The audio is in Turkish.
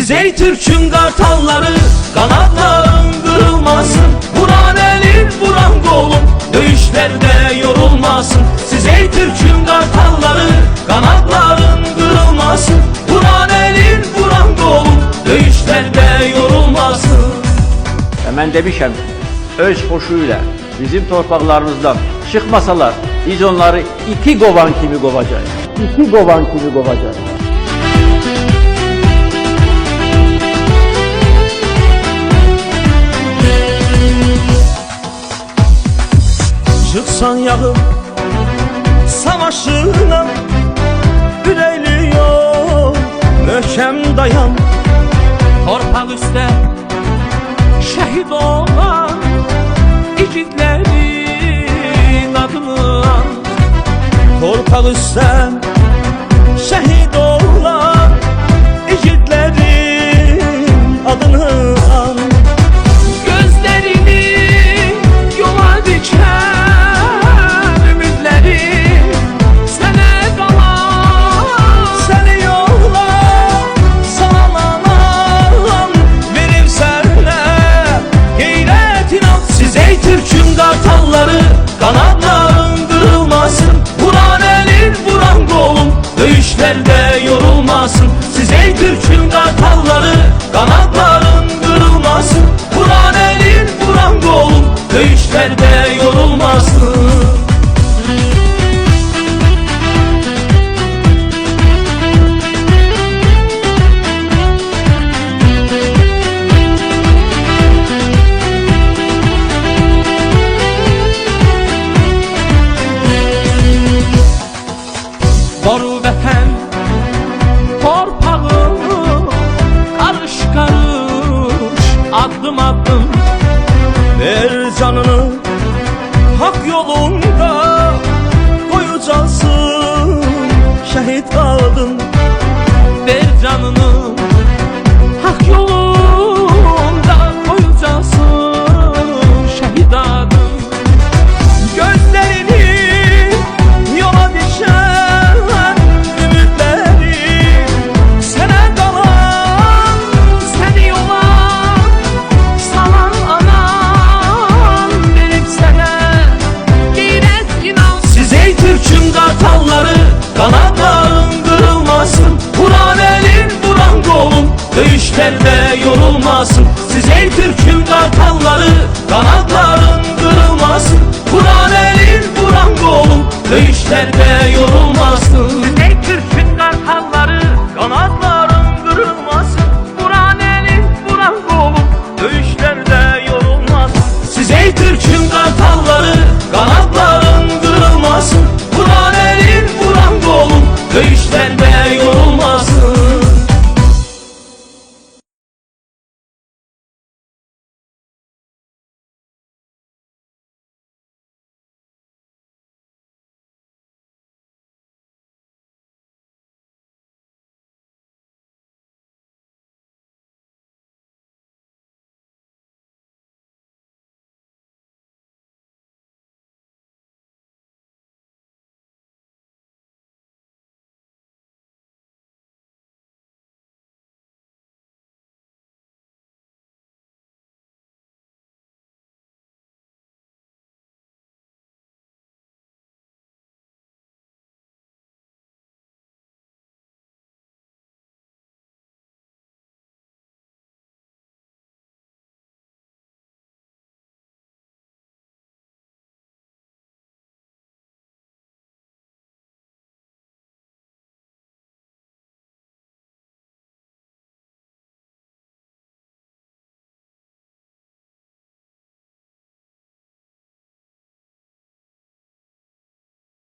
Siz ey Türk'ün kartalları, kanatların kırılmasın. Vuran elin, vuran kolun, dövüşlerde yorulmasın. Siz ey Türk'ün kartalları, kanatların kırılmasın. Vuran elin, vuran kolun, dövüşlerde yorulmasın. Mən demişəm, öz xoşuyla bizim torpaqlarımızdan çıxmasalar, biz onları iti qovan kimi qovacağız. İti qovan kimi qovacağız. Çıksan yağıp savaşına, ürəkli yol, möhkəm dayan. Torpaq üstə şəhid olan igidlərin adını an. Torpaq üstə şəhid olan igidlərin adını an. Gözlərini yola dikən ümidləri sənə qalan. Səni yola salanan verim sənə qeyrət inan. Siz ey Türk'ün kartalları, kanatların kırılmasın. Vuran elin, vuran kolun, dövüşlerde yorulmasın. Siz ey Türk'ün kartalları, kanatların kırılmasın. Vuran elin, vuran kolun, dövüşlerde yorulmasın. Boru vətən torpağı, qarış qarış addım addım. Ver canını hak yolunda, koyacaksın şehit adın. Ver canını hak yolunda, koyacaksın şehit adın. Gözlerini yola düşen ümitleri sənə qalan. Səni yola salan anan verib sənə qeyrət inan. Siz ey Türk'ün kartalları, kanatların kırılmasın. Vuran elin, vuran kolun, dövüşlerde yorulmasın. Siz ey Türk'ün kartalları, kanatların kırılmasın. Vuran elin, vuran kolun, dövüşlerde yorulmasın. Siz ey Türk'ün kartalları, kanatların kırılmasın. Vuran elin, vuran kolun, dövüşlerde yorulmasın. Siz ey Türk'ün